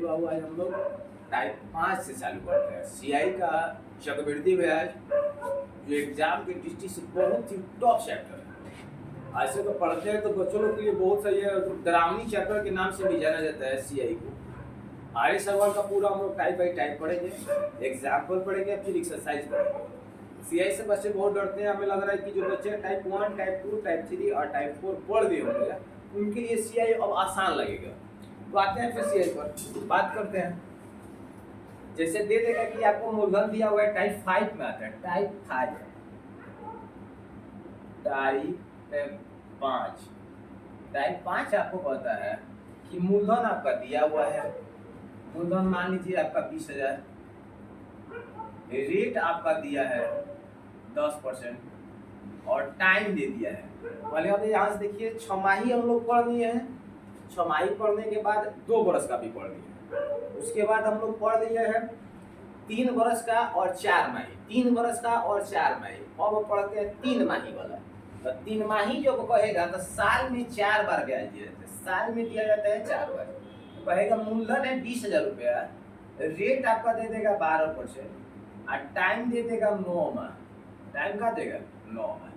बाबू आज हम लोग टाइप 5 से चालू करते हैं। सीआई का चक्रवृद्धि ब्याज जो एग्जाम के दृष्टि से बहुत ही टॉप चैप्टर है। ऐसे तो पढ़ते हैं तो बच्चों लोग के लिए बहुत सही है। डरावनी चैप्टर के नाम से भी जाना जाता है सीआई को। आर्य सवाल का पूरा हम लोग टाइप बाई टाइप पढ़ेंगे, एग्जाम्पल पढ़ेंगे, फिर एक्सरसाइज पढ़ेंगे। सीआई से बच्चे बहुत डरते हैं। हमें लग रहा है कि जो बच्चे टाइप 1, टाइप 2, टाइप 3 और टाइप 4 पढ़ दिए होंगे उनके लिए सीआई अब आसान लगेगा। तो आते हैं फिर सीआई पर बात करते हैं। जैसे दे देगा कि आपको मूलधन दिया हुआ है टाइप 5 में आता है, टाइप 5 टाइप 5 आपको पता है कि मूलधन आपका दिया हुआ है। मूलधन मान लीजिए आपका 20,000, रेट आपका दिया है 10% और टाइम दे दिया है। पहले अब यहाँ से देखिए छमाही हम लोग पढ़ लिए हैं। छमाही पढ़ने के बाद 2 बरस का भी पढ़ लिए हैं। उसके बाद हम लोग पढ़ लिए हैं 3 बरस का और 4 माही, 3 बरस का और 4 माही। अब पढ़ते हैं 3 माही वाला। तो 3 माही जो कहेगा तो साल में 4 बार ब्याज दिया जाता है। साल में दिया जाता है 4 बार। तो कहेगा मूलधन है 20,000 रुपया, रेट आपका दे देगा 12% और टाइम दे देगा 9 माह। टाइम का देगा 9 माह।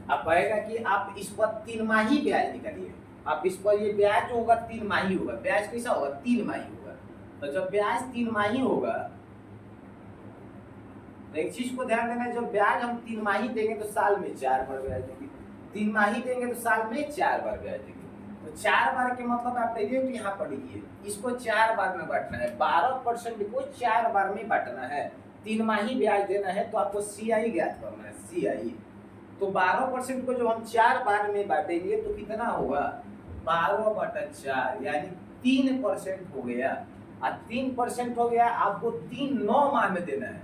अब कहेगा कि आप इस पर 3 माही ब्याज निकालिए। आप इस पर ये ब्याज जो होगा 3 माही होगा। ब्याज कैसा होगा? 3 माही होगा। तो जब ब्याज 3 माही होगा तो एक चीज को ध्यान देना है, जब ब्याज हम 3 माही देंगे तो साल में 4 बार ब्याज देंगे। 3 माही देंगे तो साल में 4 बार ब्याज देंगे। तो 4 बार के मतलब आप डायरेक्ट यहाँ पर लिखिए, इसको 4 बार में बांटना है। 12% को 4 बार में बांटना है। 3 माही ब्याज देना है तो आपको सीआई ज्ञात करना है। सीआई तो 12% को जब हम 4 बार में बांटेंगे तो कितना होगा? 12/4 यानी 3% हो गया। और 3% हो गया, आपको 9 माह में देना है।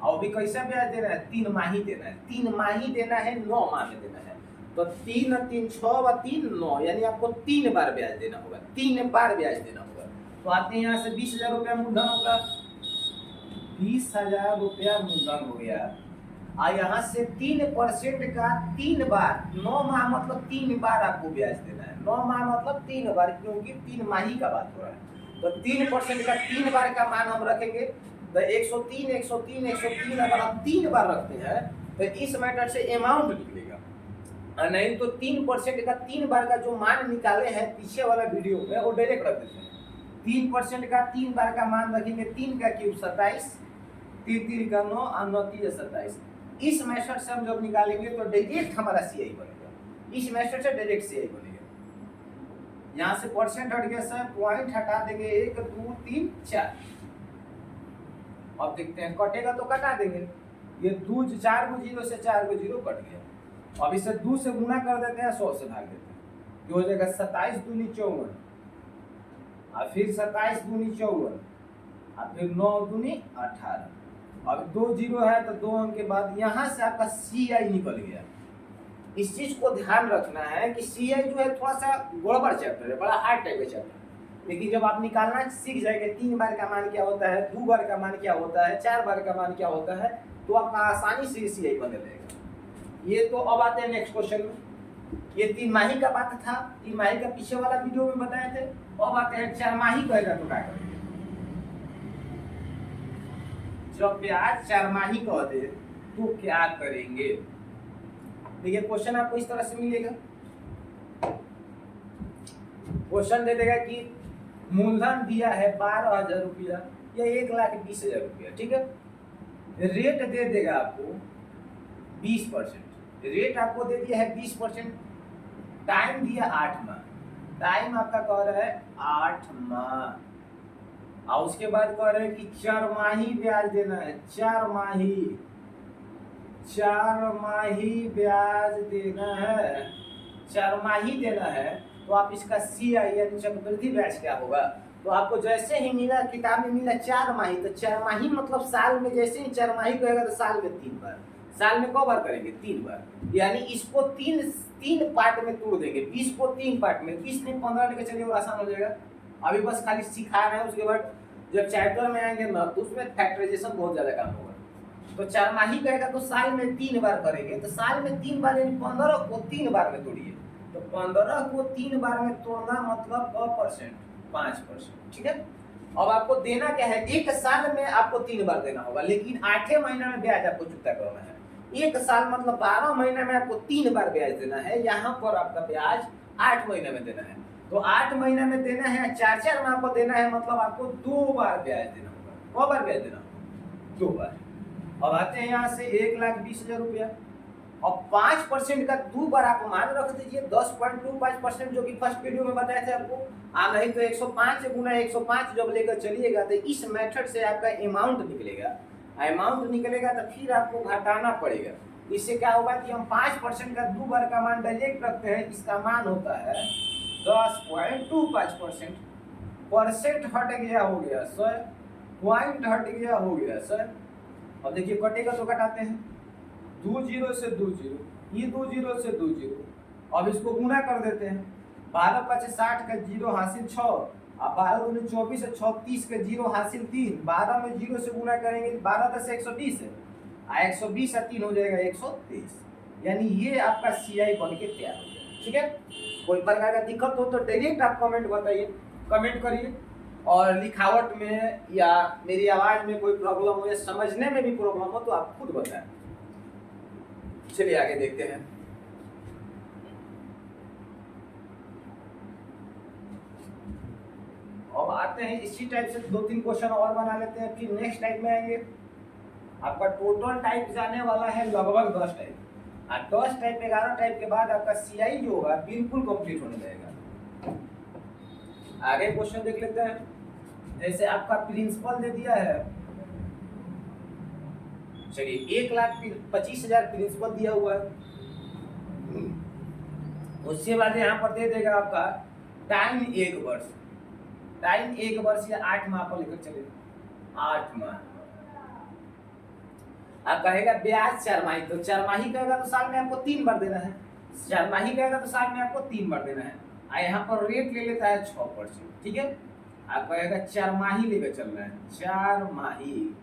और भी कैसा ब्याज देना है? 3 माही देना है। 3 माही देना है, 9 माह में देना है। तो 3 3 6 और 3 9 यानी आपको 3 बार ब्याज देना होगा। 3 बार ब्याज देना होगा। तो आते हैं यहाँ से 20,000 रुपया मूलधन होगा। 20,000 रुपया मूलधन हो गया। और यहाँ से 3% का 3 बार, 9 माह मतलब 3 बार आपको ब्याज देना है। 9 माह मतलब 3 बार, क्योंकि 3 माही का बात हो रहा है। तो 3% का 3 बार का मान हम रखेंगे तो 103, 103, 103 अगर हम 3 बार रखते हैं तो इस मेथड से अमाउंट निकलेगा। और नहीं तो 3% का 3 बार का जो मान निकाले हैं पीछे वाला वीडियो में वो डायरेक्ट रख देते हैं। 3% का 3 बार का मान रखेंगे, 3 का क्यूब 27, 3 3 का 9 और 9 3 27। इस मेथड से हम जब निकालेंगे तो डायरेक्ट हमारा सीआई बनेगा। इस मेथड से डायरेक्ट सीआई बनेगा। यहाँ से परसेंट हट गया सर, पॉइंट हटा देंगे 1 2 3 4। अब देखते हैं कटेगा तो कटा देंगे। ये 4 को 0 से 4 को 0 कट गया। अब इसे 2 से गुना कर देते हैं, 100 से भाग देते हैं, जो हो जाएगा 27 दूनी 54 और फिर 27 दूनी 54 और फिर 9 दूनी 18। अब 2 0 है तो 2 अंक के बाद यहाँ से आपका सीआई निकल गया। इस चीज को ध्यान रखना है कि सीआई जो है थोड़ा सा गड़बड़ चैप्टर है, बड़ा हार्ड टाइप का चैप्टर। लेकिन जब आप निकालना सीख जाएंगे 3 बार का मान क्या होता है, 2 बार का मान क्या होता है, 4 बार का मान क्या होता है, तो आपका आसानी से सीआई बने रहेगा। ये तो अब आते हैं नेक्स्ट क्वेश्चन में। ये 3 माही का बात था, 3 माही का पीछे वाला वीडियो में बताए थे। अब आते हैं 4 माही कहेगा तो क्या करेंगे। जब ब्याज 4 माही कह दे तो क्या करेंगे? देखिए क्वेश्चन आपको इस तरह से मिलेगा। क्वेश्चन दे देगा कि मूलधन दिया है 12,000 रुपया या 1,20,000 रुपया, ठीक है। रेट दे देगा आपको 20%। रेट आपको दे दिया है 20%। टाइम दिया 8 माह। टाइम आपका कह रहा है 8 माह। और उसके बाद कह रहे हैं कि 4 माही ब्याज देना है। 4 माही ब्याज देना है। 4 माही देना है तो आप इसका सीआई यानी चक्रवृद्धि ब्याज क्या होगा? तो आपको जैसे ही मिला, किताब में मिला 4 माही, तो 4 माही मतलब साल में जैसे ही 4 माही कहेगा तो साल में 3 बार। साल में कौ बार करेंगे? 3 बार। यानी इसको 3 पार्ट में तोड़ देंगे। 20 को 3 पार्ट में, 20 में 15 लेके चलिए, आसान हो जाएगा। अभी बस खाली सिखा रहे हैं, उसके बाद जब चैप्टर में आएंगे ना तो उसमें फैक्टराइजेशन बहुत ज्यादा काम होगा। तो 4 माही कहेगा तो साल में 3 बार करेंगे। तो साल में 3 बार यानी 15 को 3 बार में तोड़िए। तो 15 को 3 बार में तोड़ना मतलब 5%, ठीक है। अब आपको देना क्या है, एक साल में आपको 3 बार देना होगा, लेकिन 8 महीना में ब्याज आपको चुकता करना है। एक साल मतलब 12 महीने में आपको 3 बार ब्याज देना है। यहाँ पर आपका ब्याज 8 महीने में देना है, तो 8 महीने में देना है, 4 में आपको देना है, मतलब आपको 2 बार ब्याज देना होगा। 2 बार ब्याज देना होगा, 2 बार। अब आते हैं यहाँ से 1,20,000 रुपया, और 5% का 2 बार आप मान रख दीजिए 10.25%, जो कि फर्स्ट वीडियो में बताए थे आपको। नहीं तो 105 गुना 105 जब लेकर चलिएगा तो इस मेथड से आपका अमाउंट निकलेगा। अमाउंट निकलेगा तो फिर आपको घटाना पड़ेगा। इससे क्या होगा कि हम 5% का 2 बार का मान डायरेक्ट रखते हैं, इसका मान होता है 10.25%। परसेंट हट गया हो गया सर, पॉइंट हट गया हो गया सर। अब देखिए कटेगा तो घटाते हैं, 2 0 से 2 0, ये 2 0 से 2 0। अब इसको गुना कर देते हैं, 12 5 60 का 0 हासिल 6, अब 12 दूनी 24 है, 36 का 0 हासिल 3, 12 में 0 से गुना करेंगे, 12 10 120 है, 120 और 3 हो जाएगा 123। यानी ये आपका सीआई बन के तैयार हो गया। ठीक है, कोई प्रकार का दिक्कत हो तो डायरेक्ट आप कमेंट बताइए, कमेंट करिए। और लिखावट में या मेरी आवाज में कोई प्रॉब्लम हो या समझने में भी प्रॉब्लम हो तो आप खुद बताएं। चलिए आगे देखते हैं। अब आते हैं इसी टाइप से 2-3 क्वेश्चन और बना लेते हैं, फिर नेक्स्ट टाइप में आएंगे। आपका टोटल टाइप जाने वाला है लगभग 10 टाइप, और 10 टाइप 11 टाइप के बाद आपका सीआई जो होगा बिल्कुल कंप्लीट होने लगेगा। आगे क्वेश्चन देख लेते हैं। जैसे आपका प्रिंसिपल दे दिया है, चलिए 1,25,000 प्रिंसिपल दिया हुआ है। उसके बाद यहाँ पर दे देगा आपका टाइम 1 वर्ष, टाइम 1 वर्ष या 8 माह पर लेकर चले, 8 माह। आप कहेगा ब्याज 4 माही, तो 4 माही कहेगा तो साल में आपको 3 बार देना है, 4 माही कहेगा तो साल में आपको 3 बार देना है। यहाँ पर रेट ले लेता है 6%। ठीक है, आप कहेगा 4 माही लेकर चलना है, 4 माही,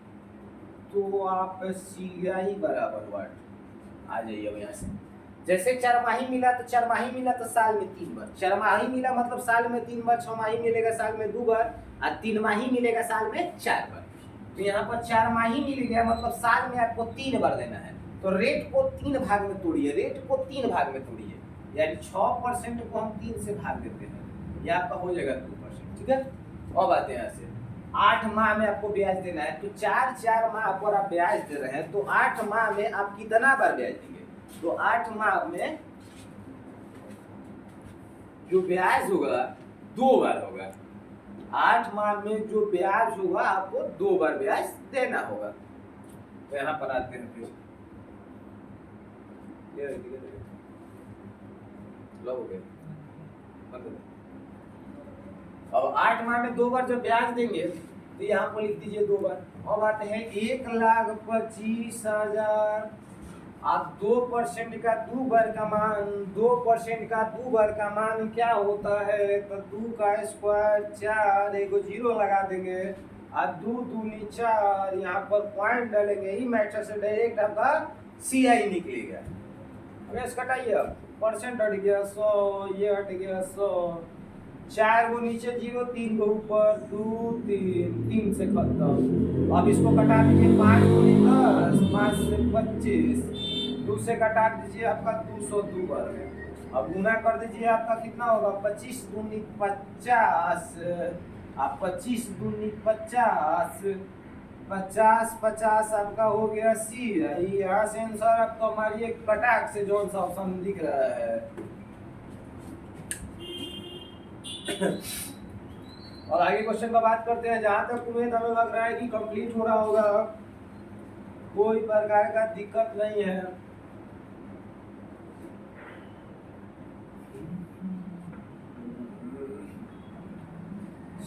तो आप सीआई बराबर वाट आ जाइए। अब यहाँ से जैसे 4 माही मिला तो 4 माही मिला तो साल में 3 बार, 4 माही मिला मतलब साल में 3 बार, 6 माही मिलेगा साल में 2 बार, और 3 माही मिलेगा साल में 4 बार। तो यहाँ पर 4 माही मिल गया मतलब साल में आपको 3 बार देना है। तो रेट को 3 भाग में तोड़िए, रेट को 3 भाग में तोड़िए, यानी 6% को हम 3 से भाग देते हैं, यह आपका हो जाएगा 2%। ठीक है, अब आते हैं यहाँ से 8 माह में आपको ब्याज देना है, तो 4 माह पर आप ब्याज दे रहे हैं, तो 8 माह में आप कितना बार ब्याज देंगे? तो 8 माह में जो ब्याज होगा 2 बार होगा। 8 माह में जो ब्याज होगा आपको 2 बार ब्याज देना होगा। तो यहाँ पर आते हैं फिर अब 8 माह में 2 बार जब ब्याज देंगे तो यहाँ पर लिख दीजिए 2 बार। अब आते हैं 1,25,000, आप 2% का 2 बार का मान, 2% का 2 बार का मान क्या होता है? तो 2 का स्क्वायर 4, एगो 0 लगा देंगे, और 2 दूनी 4, यहाँ पर पॉइंट डालेंगे, ही मैटर से डायरेक्ट आपका सीआई निकलेगा। अब इसका हटाइए, परसेंट हट गया 100, ये हट गया 100, 4 को नीचे 0, 3 को ऊपर, 2 3 से खत्म। अब इसको कटा दीजिए, 5 दूनी 10, 5 से 25, 2 से कटा दीजिए आपका 202 बार में। अब गुना कर दीजिए, आपका कितना होगा? 25 दूनी 50, आप 25 दूनी 50, 50 50 आपका हो गया सी। यहाँ से आंसर आपको हमारी एक कटाक से जो सा ऑप्शन दिख रहा है। और आगे क्वेश्चन का बात करते हैं। जहां तक उम्मीद हमें लग रहा है कि कंप्लीट हो रहा होगा, कोई प्रकार का दिक्कत नहीं है।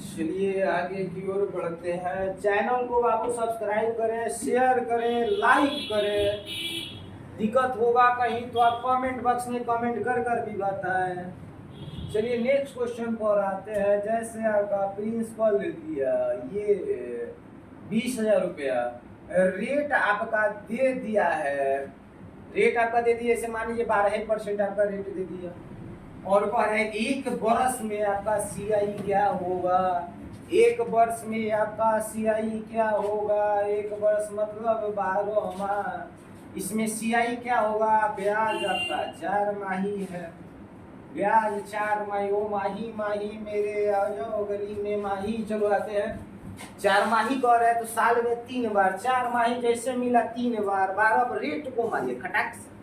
चलिए आगे की ओर बढ़ते हैं। चैनल को आप सब्सक्राइब करें, शेयर करें, लाइक करें। दिक्कत होगा कहीं तो आप कमेंट बॉक्स में कमेंट कर भी बताएं। चलिए नेक्स्ट क्वेश्चन पर आते हैं। जैसे आपका प्रिंसिपल दिया ये 20,000 रुपया, रेट आपका दे दिया है, रेट आपका दे दिया, जैसे मान लीजिए 12% आपका रेट दे दिया, और कह रहे हैं 1 बरस में आपका सीआई क्या होगा? एक वर्ष में आपका सीआई क्या होगा? एक वर्ष मतलब 12 माह। इसमें सीआई क्या होगा? ब्याज आपका 4 माही है, ब्याज 4 माही। ओ माही माही मेरे आ जाओ गली में माही। चलो आते हैं, 4 माही कह रहे हैं तो साल में 3 बार, 4 माही जैसे मिला 3 बार, 12 रेट को मारिए खटाक से।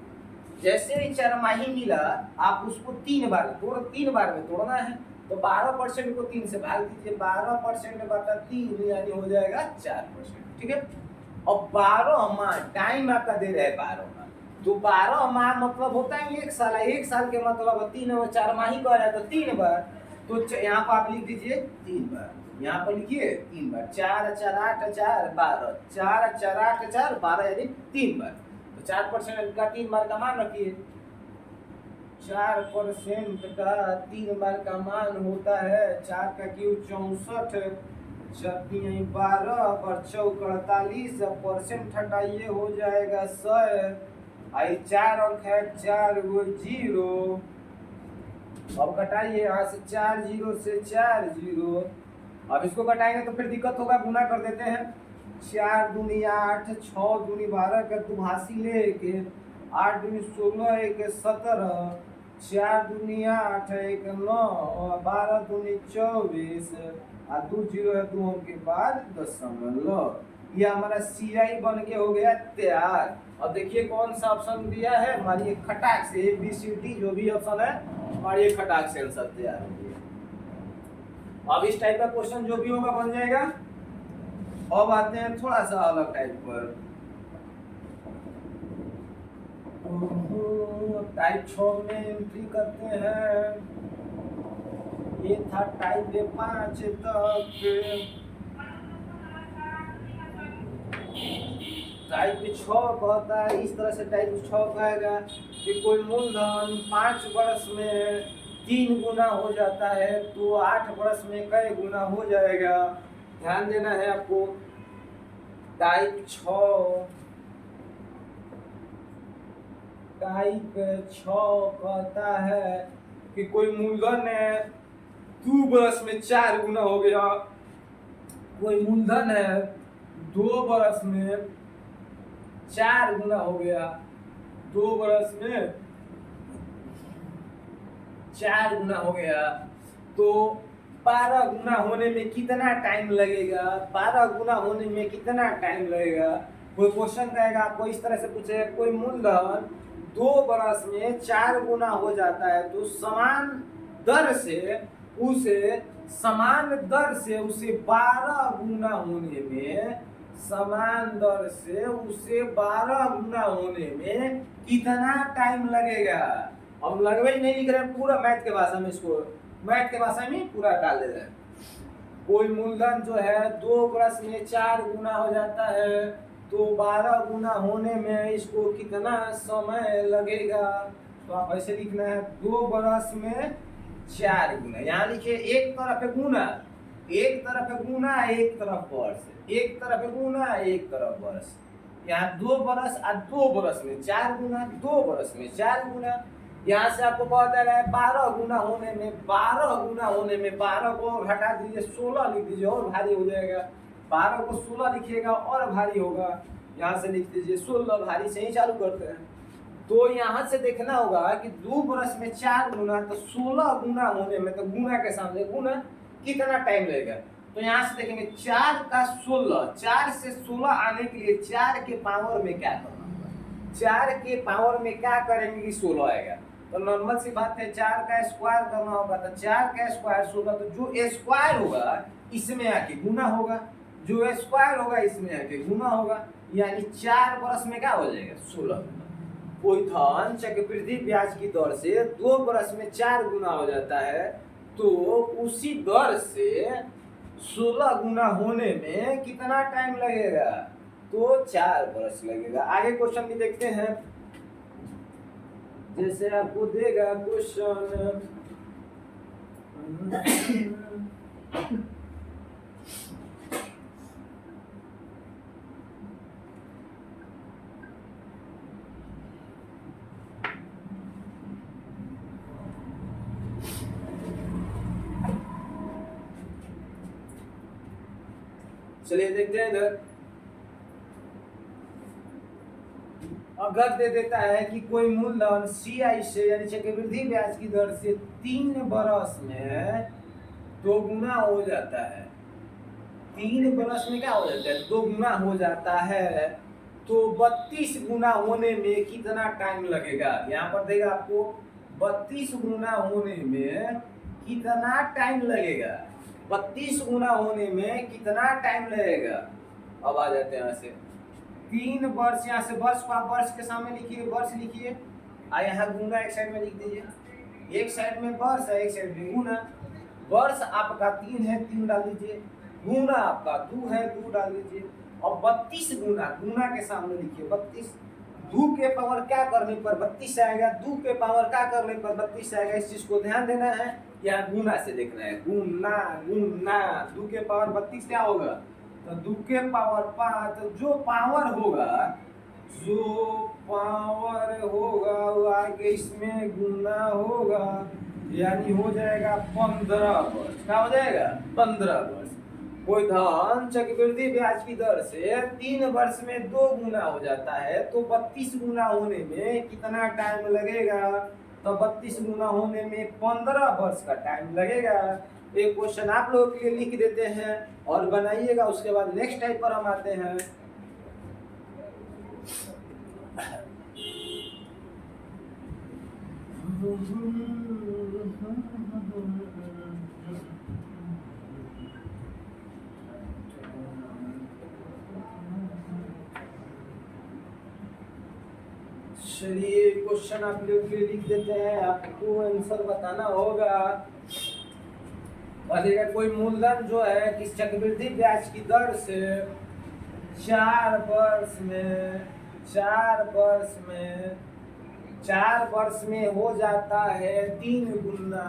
जैसे ही 4 माही मिला आप उसको 3 बार तोड़, 3 बार में तोड़ना है। तो 12% को 3 से भाग दीजिए, 12% बटा 3 यानी हो जाएगा 4%। ठीक है। और 12 माह टाइम आपका दे रहे हैं 12 माह, तो 12 माह मतलब होता है 1 साल। 1 साल के मतलब 3 और 4 माही कह रहा है तो 3 बार। तो यहाँ पर आप लिख दीजिए 3 बार, यहाँ पर लिखिए 3 बार। 4 4 8 4 12, 4 4 8 4 12 यानी 3 बार। तो 4% का 3 बार का मान रखिए। 4% का 3 बार का मान होता है 4 का क्यूब 64, 12 और 48, परसेंट हटाइए हो जाएगा 100। आई 4 अंक है, 4 गो 0। अब घटाइए यहाँ से 4 0 से 4 0। अब इसको घटाएंगे तो फिर दिक्कत होगा, गुना कर देते हैं। 4 दूनी 8, 6 दूनी 12 का दुभाषी लेके 8 दूनी 16, 1 17, 4 दूनी 8, 1 9, और 12 दूनी 24, और 2 0 है 2 के बाद 10। ये हमारा सीआई बन के हो गया तैयार। अब देखिए कौन सा ऑप्शन दिया है, हमारी खटाक से ABCD जो भी ऑप्शन है हमारी खटाक से आंसर तैयार हो गया। अब इस टाइप का क्वेश्चन जो भी होगा बन जाएगा। अब आते हैं थोड़ा सा अलग टाइप पर। टाइप 6 में एंट्री करते हैं। ये था टाइप 5 तक। टाइप 6 कहता है इस तरह से, टाइप 6 कहेगा कि कोई मूलधन 5 वर्ष में 3 गुना हो जाता है तो 8 वर्ष में कई गुना हो जाएगा। ध्यान देना है आपको। टाइप 6 कहता है कि कोई मूलधन है 2 वर्ष में 4 गुना हो गया, कोई मूलधन है 2 वर्ष में 4 गुना हो गया, 2 वर्ष में 4 गुना हो गया, तो 12 गुना होने में कितना टाइम लगेगा? 12 गुना होने में कितना टाइम लगेगा? कोई क्वेश्चन कहेगा आपको इस तरह से पूछे, कोई मूलधन 2 वर्ष में 4 गुना हो जाता है तो समान दर से उसे 12 गुना होने में, समान दर से उसे 12 गुना होने में कितना टाइम लगेगा? हम लगभग नहीं लिख रहे हैं, पूरा मैथ के भाषा में, इसको मैथ के भाषा में पूरा डाल दे रहे हैं। कोई मूलधन जो है 2 वर्ष में 4 गुना हो जाता है तो 12 गुना होने में इसको कितना समय लगेगा? तो आप ऐसे लिखना है 2 वर्ष में 4 गुना। यहाँ लिखिए एक तरफ है गुना, एक तरफ है गुना, एक तरफ वर्ष, एक तरफ है गुना, एक तरफ वर्ष। यहाँ 2 वर्ष और 2 वर्ष में 4 गुना, 2 वर्ष में 4 गुना। यहाँ से आपको पता है 12 गुना होने में, 12 गुना होने में 12 को हटा दीजिए, 16 लिख दीजिए और भारी हो जाएगा। 12 को 16 लिखिएगा और भारी होगा। यहाँ से लिख दीजिए 16, भारी से ही चालू करते हैं। तो यहाँ से देखना होगा कि 2 वर्ष में 4 गुना, तो 16 गुना होने में, तो गुना के सामने गुना कितना टाइम लगेगा? तो यहाँ से देखेंगे 4 का 16, 4 से 16 आने के लिए 4 के पावर में क्या करना होगा? 4 के पावर में क्या करेंगे कि 16 आएगा? तो नॉर्मल सी बात है, 4 का स्क्वायर करना होगा, तो 4 का स्क्वायर 16, तो जो स्क्वायर होगा इसमें आके गुना होगा, जो स्क्वायर होगा इसमें आके गुना होगा, यानी 4 वर्ष में क्या हो जाएगा? 16। कोई धन चक्रवृद्धि ब्याज की दर से 2 वर्ष में 4 गुना हो जाता है तो उसी दर से 16 गुना होने में कितना टाइम लगेगा? तो 4 वर्ष लगेगा। आगे क्वेश्चन भी देखते हैं। जैसे आपको देगा क्वेश्चन चलिए देखते हैं इधर। अगर दे देता है कि कोई मूलधन CI से यानी चक्रवृद्धि ब्याज की दर से 3 बरस में 2 गुना हो जाता है, 3 बरस में क्या हो जाता है 2 गुना हो जाता है, तो 32 गुना होने में कितना टाइम लगेगा। यहाँ पर देगा आपको 32 गुना होने में कितना टाइम लगेगा, 32 गुना होने में कितना टाइम लगेगा। अब आ जाते हैं यहाँ से 3 वर्ष, यहाँ से वर्ष को आप वर्ष के सामने लिखिए, वर्ष लिखिए, और यहाँ गुना एक साइड में लिख दीजिए, एक साइड में वर्ष है एक साइड में गुना। वर्ष आपका 3 है 3 डाल दीजिए, गुना आपका 2 है 2 डाल दीजिए, और 32 गुना, गुना के सामने लिखिए 32, 2 के पावर क्या करने पर 32 आएगा, 2 के पावर क्या करने पर 32 आएगा, इस चीज को ध्यान देना है। यहाँ गुना से देखना है, गुना गुना, 2 के पावर 32 क्या होगा, तो 2 के पावर 5, तो जो पावर होगा वो आगे इसमें गुना होगा, यानी हो जाएगा 15 वर्ष। क्या हो जाएगा 15 वर्ष। कोई धन चक्रवृद्धि ब्याज की दर से 3 वर्ष में 2 गुना हो जाता है, तो 32 गुना होने में कितना टाइम लगेगा, तो 32 गुना होने में 15 वर्ष का टाइम लगेगा। एक क्वेश्चन आप लोगों के लिए लिख देते हैं और बनाइएगा, उसके बाद नेक्स्ट टाइप पर हम आते हैं। चलिए क्वेश्चन आप लोग के लिए लिख देते हैं, आपको आंसर बताना होगा। बनेगा कोई मूलधन जो है कि चक्रवृद्धि ब्याज की दर से 4 वर्ष में हो जाता है 3 गुना,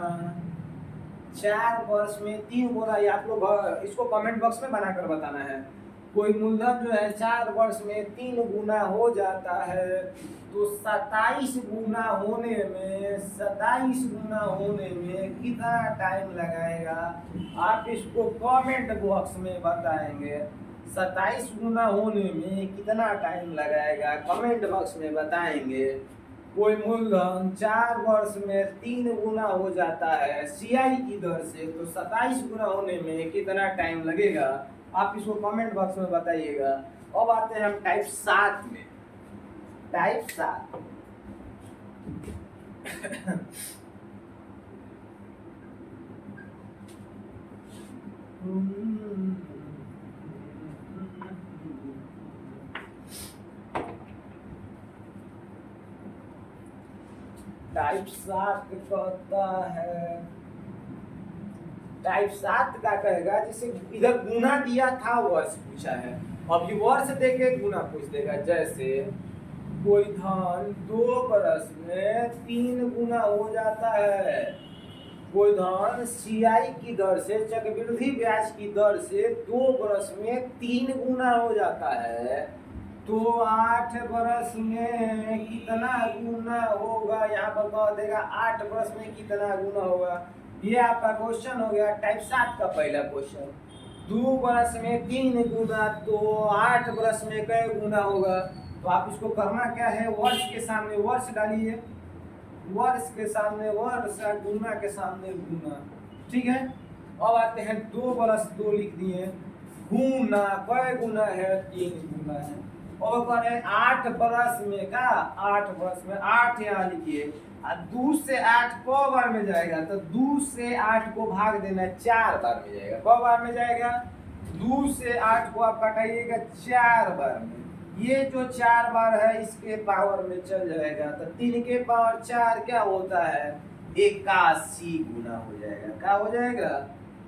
4 वर्ष में 3 गुना। ये आप लोग इसको कमेंट बॉक्स में बनाकर बताना है। कोई मूलधन जो है 4 वर्ष में 3 गुना हो जाता है, तो 27 गुना होने में कितना टाइम लगाएगा, आप इसको कमेंट बॉक्स में बताएंगे। 27 गुना होने में कितना टाइम लगाएगा, कमेंट बॉक्स में बताएंगे। कोई मूलधन 4 वर्ष में 3 गुना हो जाता है CI की दर से, तो 27 गुना होने में कितना टाइम लगेगा, आप इसको कमेंट बॉक्स में बताइएगा। अब आते हैं हम टाइप 7 में। टाइप 7 टाइप 7 कहता है, टाइप 7 का कहेगा जैसे इधर गुना दिया था वर्ष पूछा है, अब ये वर्ष देके गुना पूछ देगा। जैसे कोई धन 2 बरस में 3 गुना हो जाता है, कोई धन CI की दर से चक्रवृद्धि ब्याज की दर से 2 बरस में 3 गुना हो जाता है, तो 8 बरस में कितना गुना होगा, यहाँ पर कह देगा 8 बरस में कितना गुना होगा। ये आपका क्वेश्चन हो गया टाइप 7 का पहला क्वेश्चन। 2 बरस में 3 गुना, तो 8 बरस में कै गुना होगा, तो आप इसको करना क्या है, वर्ष के सामने वर्ष डालिए, वर्ष के सामने वर्ष, गुना के सामने गुना। ठीक है, अब आते हैं 2 बरस 2 लिख दिए, गुना कै गुना है 3 गुना है। और करें 8 बरस में का, 8 बरस में 8 यहाँ लिखिए, 2 से 8 क बार में जाएगा, तो 2 से 8 को भाग देना 4 बार में जाएगा। क बार में जाएगा, 2 से 8 को आप काटाइएगा 4 बार में। ये जो 4 बार है इसके पावर में चल जाएगा, तो 3 के पावर 4 क्या होता है, 81 गुना हो जाएगा। क्या हो जाएगा,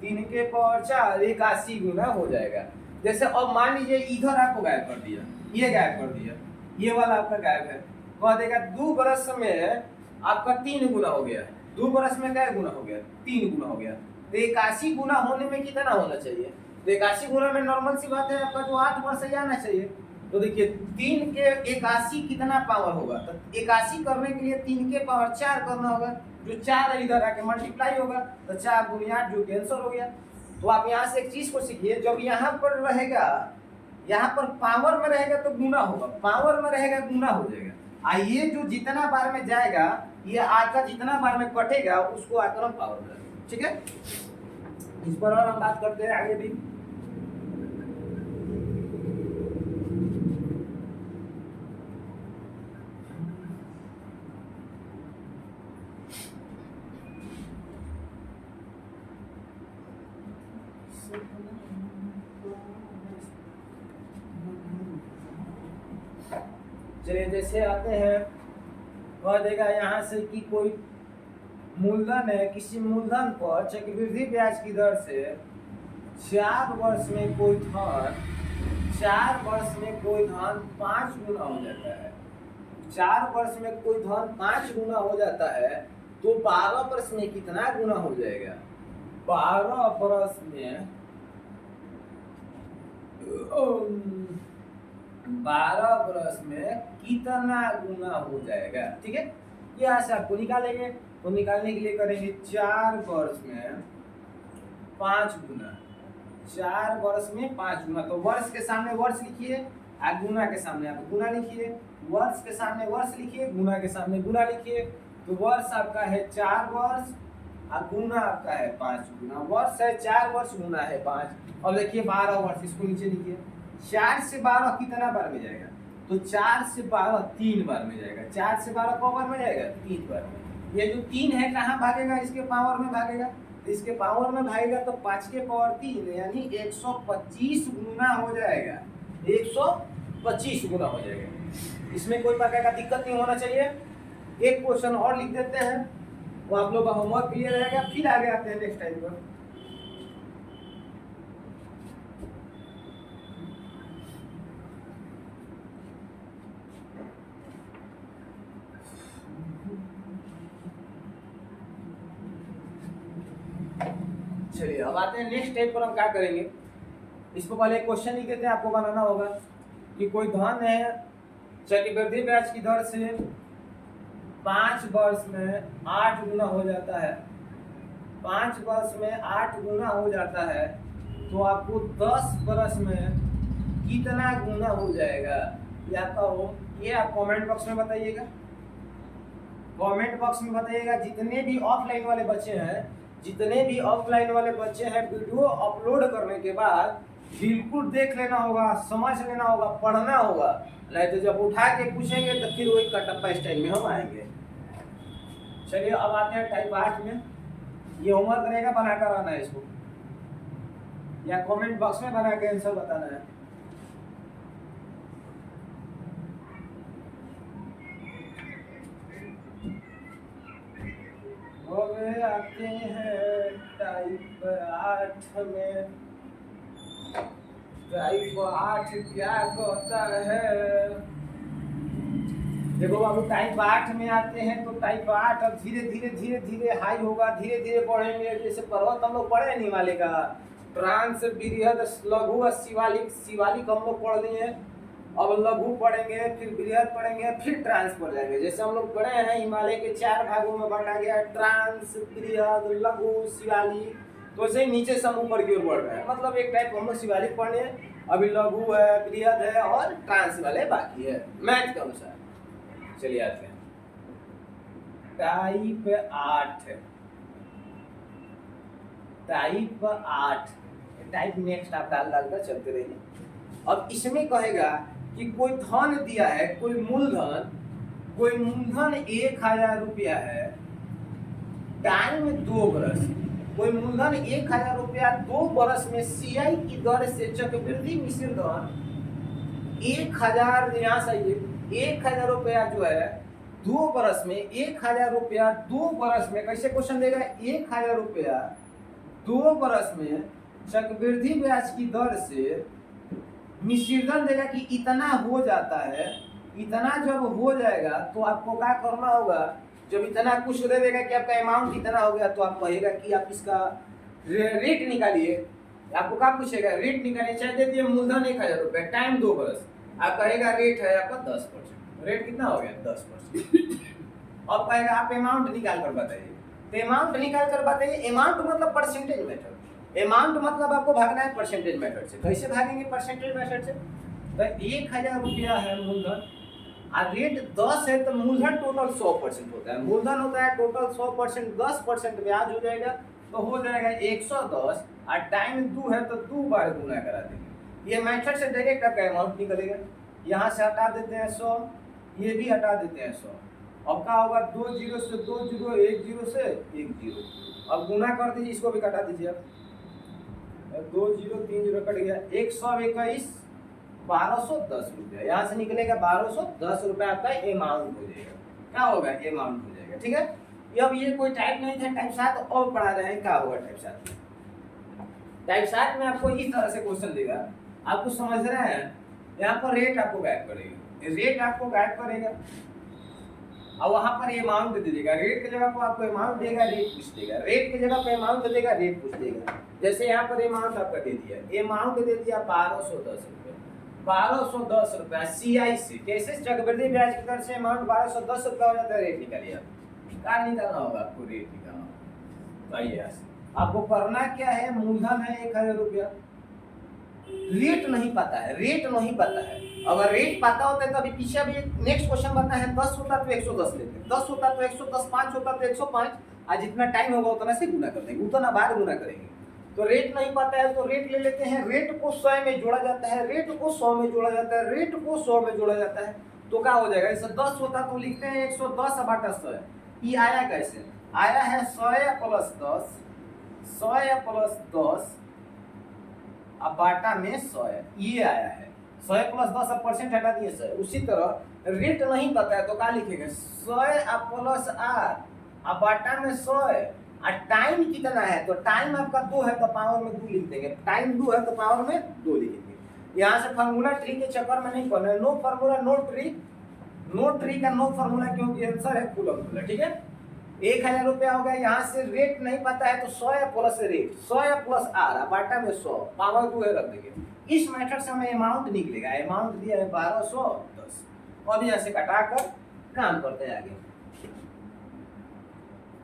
3 के पावर 4 81 गुना हो जाएगा। जैसे अब मान लीजिए इधर आपको गायब कर दिया, ये गायब कर दिया, ये वाला आपका गायब है, कह देगा 2 बरस में आपका 3 गुना हो गया, 2 बरस में क्या गुना हो गया, 3 गुना हो गया। तो 81 गुना होने में कितना होना चाहिए, तो 81 गुना में नॉर्मल सी बात है आपका जो 8 वर्ष ही आना चाहिए। तो देखिए 3 के 81 कितना पावर होगा, तो 81 करने के लिए 3 के पावर 4 करना होगा, जो 4 इधर आके मल्टीप्लाई होगा, तो 4 गुनी 8 जो कैंसर हो गया। तो आप यहाँ से एक चीज को सीखिए, जब यहाँ पर रहेगा, यहाँ पर पावर में रहेगा तो गुना होगा, पावर में रहेगा गुना हो जाएगा। ये जो जितना बार में जाएगा, ये आका जितना बार में कटेगा उसको आकर हम पावर में रखेंगे। ठीक है, इस पर और हम बात करते हैं आगे भी। चलिए जैसे आते हैं, कह देगा यहाँ से कि कोई मूलधन है, किसी मूलधन पर चक्रवृद्धि ब्याज की दर से 4 वर्ष में कोई धन 5 गुना हो जाता है। 4 वर्ष में कोई धन 5 गुना हो जाता है, तो 12 वर्ष में कितना गुना हो जाएगा? 12 वर्ष में 12 वर्ष में कितना गुना हो जाएगा? ठीक है, यहाँ से आपको निकालेंगे, तो निकालने के लिए करेंगे 4 वर्ष में 5 गुना, 4 वर्ष में 5 गुना। तो वर्ष के सामने वर्ष लिखिए, गुना के सामने आप गुना लिखिए, वर्ष के सामने वर्ष लिखिए, गुना के सामने गुना लिखिए। तो वर्ष आपका है 4 वर्ष और गुना आपका है 5 गुना। वर्ष है 4 वर्ष, गुना है 5। और देखिए 12 वर्ष, इसको नीचे लिखिए। 4 से 12 कितना बार में जाएगा? तो 4 से 12 3 बार में जाएगा। 4 से 12 कौ बार में जाएगा? 3 बार में। ये जो 3 है कहाँ भागेगा? इसके पावर में भागेगा। इसके पावर में भागेगा तो 5 के पावर 3 यानी 125 गुना हो जाएगा। 125 गुना हो जाएगा। इसमें कोई प्रकार का दिक्कत नहीं होना चाहिए। एक क्वेश्चन और लिख देते हैं, वो आप लोग का होमवर्क क्लियर रहेगा। फिर आगे आते हैं नेक्स्ट टाइम पर। चलिए अब आते हैं नेक्स्ट स्टेप पर। हम क्या करेंगे, इसको पहले क्वेश्चन लिख देते हैं, आपको बनाना होगा कि कोई धन है चक्रवृद्धि ब्याज की दर से 5 वर्ष में 8 गुना हो जाता है। 5 वर्ष में 8 गुना हो जाता है, तो आपको 10 वर्ष में कितना गुना हो जाएगा? या तो ये आप कमेंट बॉक्स में बताइएगा, कमेंट बॉक्स में बताइएगा। जितने भी ऑफलाइन वाले बच्चे हैं, वीडियो अपलोड करने के बाद बिल्कुल देख लेना होगा, समझ लेना होगा, पढ़ना होगा। नहीं तो जब उठा के पूछेंगे तो फिर वही कटप्पा स्टाइल में हम आएंगे। चलिए अब आते हैं टाइप 8 में। ये होमवर्क रहेगा, बना कर आना है इसको, या कमेंट बॉक्स में बना के आंसर बताना है। आते हैं टाइप 8 में। टाइप 8 क्या कहता है? देखो बाबू, टाइप 8 में आते हैं तो टाइप 8 अब धीरे धीरे हाई होगा, धीरे धीरे बढ़ेंगे। जैसे पर्वत हम लोग पढ़े हैं हिमालय का, ट्रांस, बृहद, लघु और शिवालिक हम लोग पढ़ लिए। अब लघु पढ़ेंगे, फिर बृहद पढ़ेंगे, फिर ट्रांस पढ़ जाएंगे। जैसे हम लोग पढ़े हैं हिमालय के 4 भागों में बांटा गया, ट्रांस, बृहद, लघु, शिवालिक। तो ऐसे ही नीचे से हम ऊपर की ओर बढ़ रहे हैं। मतलब एक टाइप हम लोग शिवालिक पढ़े हैं, अभी lघु है, बृहद है और ट्रांस वाले बाकी है मैथ के अनुसार। चलिए आते हैं टाइप 8। टाइप 8 टाइप नेक्स्ट आप डाल कर चलते रहिए। अब इसमें कहेगा कि कोई धन दिया है, कोई मूलधन 1000 रुपया है, टाइम 2 बरस। कोई मूलधन 1000 रुपया 2 बरस में सीआई की दर से चक्रवृद्धि मिश्र धन 1000, यहाँ से 1000 रुपया जो है 2 बरस में, 1000 रुपया 2 बरस में। कैसे क्वेश्चन देगा? 1000 रुपया 2 बरस में चक्रवृद्धि ब्याज की दर से मिश्रण देगा कि इतना हो जाता है। इतना जब हो जाएगा तो आपको क्या करना होगा? जब इतना कुछ दे देगा कि आपका अमाउंट कितना हो गया, तो आप कहेगा कि आप इसका रेट निकालिए। आपको क्या पूछेगा? रेट निकालिए। चाहे दे दिए मूलधन 1000 रुपये, टाइम 2 बरस, आप कहेगा रेट है आपका 10%। रेट कितना हो गया? 10%। अब कहेगा आप अमाउंट निकाल कर बताइए। तो अमाउंट निकाल कर बताइए। अमाउंट मतलब परसेंटेज मेथड। अमाउंट मतलब आपको भागना है परसेंटेज मेथड से। कैसे भागेंगे परसेंटेज मेथड से? तो 1000 रुपया है मूलधन और रेट 10 है, तो मूलधन टोटल 100% होता है। मूलधन होता है टोटल 100%, 10% ब्याज हो जाएगा, तो हो जाएगा 110, और टाइम 2 है तो 2 बार गुना करा देंगे। ये मेथड से डायरेक्ट आपका अमाउंट निकलेगा। यहाँ से हटा देते हैं 100, ये भी हटा देते हैं 100। अब क्या होगा, 2 जीरो से 2 जीरो, 1 जीरो से 1 जीरो। अब गुना कर दीजिए, इसको भी कटा दीजिए आप। 2 जीरो 3 जीरो कट गया, 121 1210 रुपया। यहाँ से निकलेगा 1210 रुपया आपका अमाउंट हो जाएगा। क्या होगा, अमाउंट हो जाएगा। ठीक है, अब ये कोई टाइप नहीं था, टाइप 7 और पढ़ा रहे हैं। क्या होगा टाइप 7 में? टाइप 7 में आपको इस तरह से क्वेश्चन देगा, आपको समझ रहे हैं। यहाँ पर रेट आपको गाइड करेगा, रेट आपको गाइड करेगा, और वहां पर अमाउंट दे देगा। रेट की जगह पर आपको अमाउंट देगा, रेट पूछ देगा। रेट की जगह पे अमाउंट देगा, रेट पूछ देगा। जैसे यहाँ पर अमाउंट आपका दे दिया, अमाउंट दे दिया 1210 रुपये। 1210 रुपया CI से कैसे चक्रवृद्धि ब्याज की दर से अमाउंट 1210 रुपया हो जाता है। रेट निकालिए आप, क्या निकालना होगा आपको, रेट निकालना। तो ये आपको करना क्या है, मूलधन है 1000 रुपया, रेट नहीं पता है, रेट नहीं पता है। अगर रेट पता होता है तो अभी पीछे भी नेक्स्ट क्वेश्चन बनता है, 10 होता तो 110 लेते, 10 होता तो 110, 5 होता तो 105, आज जितना टाइम होगा उतना से गुना कर देंगे, उतना बार गुना करेंगे। तो रेट नहीं पता है तो रेट ले लेते हैं। रेट को 100 में जोड़ा जाता है, रेट को 100 में जोड़ा जाता है, रेट को 100 में जोड़ा जाता है, तो क्या हो जाएगा, जैसे 10 होता तो लिखते हैं 110 बटा 100। ये आया कैसे, आया है 100 प्लस 10, 100 प्लस 10 अब बाटा में 100, ये आया है 100 प्लस 10, अब परसेंट हटा दिए 100। उसी तरह रेट नहीं पता है तो क्या लिखेंगे, 100 प्लस 8 अब बाटा में 100, और टाइम कितना है, तो टाइम आपका 2 है तो पावर में 2 लिख देंगे। टाइम 2 है तो पावर में 2 लिखेंगे। यहाँ से फार्मूला ट्री के चक्कर में नहीं पढ़ना है, no formula no tree, no tree का नो फार्मूला, क्योंकि आंसर है कूलम। ठीक है, 1000 रुपया हो गया। यहाँ से रेट नहीं पता है तो 100 प्लस रेट, 100 प्लस आर बाटा में 100, पावर 2 है रख देंगे। इस मेथड से हमें अमाउंट निकलेगा। अमाउंट दिया है 1210। अब यहाँ से कटा कर काम करते हैं आगे।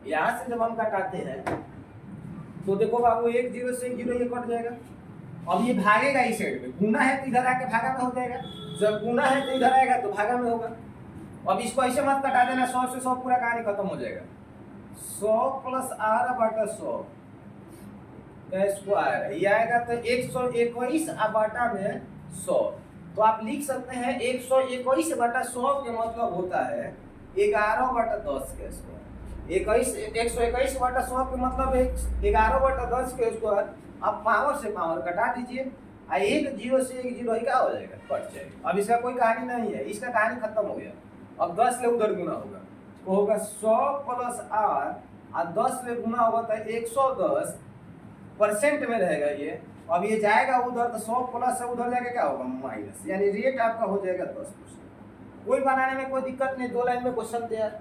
यहाँ से जब हम कटाते हैं तो देखो बाबू, 1 जीरो से 1 जीरो ये कट जाएगा। अब ये भागेगा इस साइड में, गुना है तो इधर आके भागा में हो जाएगा, जब गुना है तो इधर आएगा तो भागा में होगा। अब इसको ऐसे मत कटा देना, 100 से 100 पूरा कहानी खत्म हो जाएगा। 100 प्लस आर बटा 100 स्क्वायर, ये आएगा तो 121 बाटा में 100। तो आप लिख सकते हैं 121 बटा 100 के मतलब होता है 11 बटा 10 के स्क्वायर। 121 बटा 100 के मतलब 11 बटा 10 के स्क्वायर। आप पावर से पावर कटा दीजिए, 1 जीरो से 1 जीरो ही क्या हो जाएगा, कट जाएगा। अब इसका कोई कहानी नहीं है, इसका कहानी खत्म हो गया। अब 10 ले उधर गुना होगा तो होगा 100 प्लस आर, और 10 ले गुना होगा तो 110 परसेंट में रहेगा ये। अब ये जाएगा उधर तो 100 प्लस से उधर जाके क्या होगा, माइनस, यानी रेट आपका हो जाएगा 10%। कोई बनाने में कोई दिक्कत नहीं, 2 लाइन में क्वेश्चन तैयार।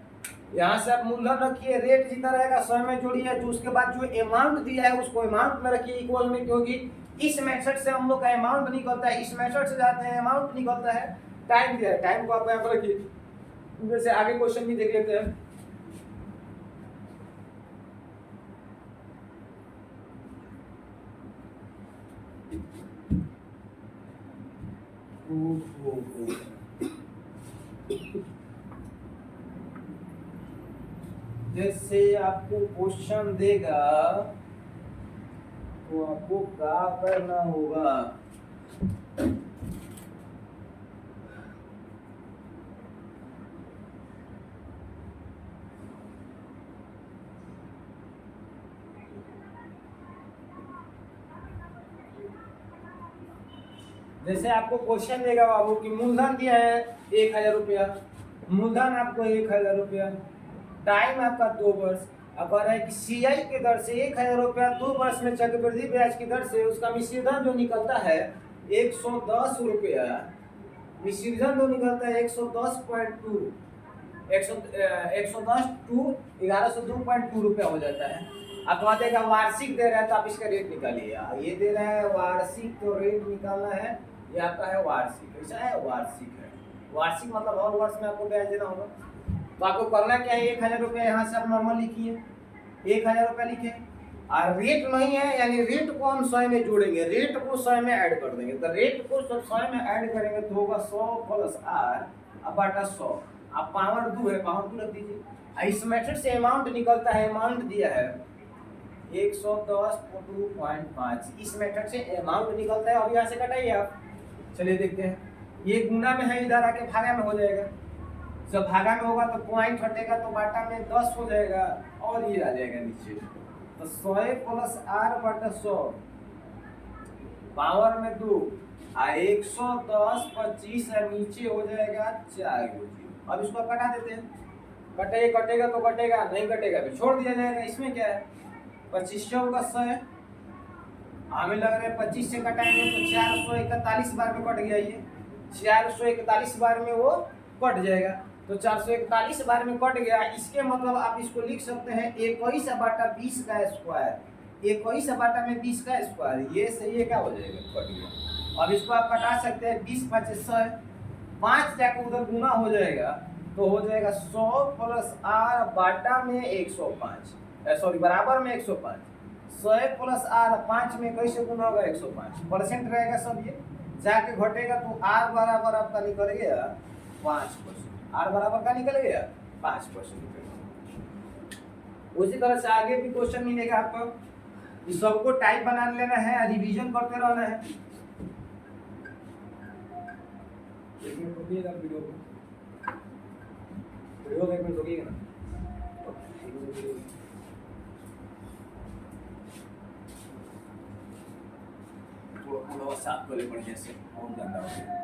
यहाँ से आप मूलधन रखिए, रेट जितना रहेगा 100 में जोड़िए, तो उसके बाद जो अमाउंट दिया है उसको अमाउंट में रखिए इक्वल में, क्योंकि इस मेथड से हम लोग का अमाउंट निकलता है, इस मेथड से जाते हैं अमाउंट निकलता है। टाइम दिया है, टाइम को आप यहाँ पर रखिए। जैसे आगे क्वेश्चन भी देख लेते हैं। जैसे आपको क्वेश्चन देगा तो आपको क्या करना होगा, जैसे आपको क्वेश्चन देगा बाबू कि मूलधन दिया है 1000 रुपया, मूलधन आपको 1000 रुपया, टाइम आपका 2 वर्ष। अब है कि CI के दर से 1000 रुपया 2 वर्ष में चक्रवृद्धि ब्याज की दर से उसका मिश्रधन जो निकलता है 110 रुपया, मिश्रधन जो निकलता है 110.2, 110 टू 1102.2 रुपया हो जाता है। अब तो देगा वार्षिक दे रहा है तो आप इसका रेट निकालिए। ये दे रहा है वार्षिक, तो रेट निकालना है, ये आपका है वार्षिक। ऐसा है, वार्षिक है, वार्षिक मतलब हर वर्ष में आपको ब्याज देना होगा। तो आपको करना क्या है, 1000 रुपया यहाँ से आप नॉर्मल लिखिए, 1000 रुपया लिखे। और रेट नहीं है, यानी रेट को हम 100 में जोड़ेंगे, रेट को 100 में ऐड कर देंगे। तो रेट को जब 100 में ऐड करेंगे तो होगा 100 प्लस आर बटा 100। अब पावर 2 है, पावर 2 रख दीजिए। इस मेथड से अमाउंट निकलता है, अमाउंट दिया है 110.5। इस मेथड से अमाउंट निकलता है। अब यहाँ से कटाइए आप, चलिए देखते हैं। ये गुना में है, इधर आके भागा में हो जाएगा। जब भागा में होगा तो पॉइंट हटेगा तो बाटा में 10 हो जाएगा और ये आ जाएगा नीचे। तो 100 प्लस आर बटा 100 पावर में 2 110 25 नीचे हो जाएगा 4 जीरो। अब इसको कटा देते हैं। कटेगा तो कटेगा, नहीं कटेगा भी छोड़ दिया जाएगा। इसमें क्या है, 25 का 100 है, हमें लग रहा है 25 से कटाएंगे तो 441 बार में कट गया। ये 441 बार में वो कट जाएगा। तो 441 बार में कट गया। इसके मतलब आप इसको लिख सकते हैं 21 बटा 20 का स्क्वायर। 21 बटा में 20 का स्क्वायर, ये सही है, क्या हो जाएगा, कट गया। अब इसको आप कटा सकते हैं, 20 5 100, 5 जाकर उधर गुना हो जाएगा तो हो जाएगा 100 प्लस आर बाटा में 105, सॉरी बराबर में 105। 100 प्लस आर 5 में कैसे गुना होगा, 105 परसेंट रहेगा सब। ये जाके घटेगा तो आर बराबर आपका निकल गया 5%। आर बराबर का निकल गया 5%। उसी तरह से आगे भी क्वेश्चन मिलेगा आपको। इस सबको टाइप बना लेना है, रिवीजन करते रहना है। एक मिनट रुकिएगा, वीडियो को एक मिनट रुकिएगा ना। थोड़ा साफ करे बढ़िया से, बहुत गंदा हो गया।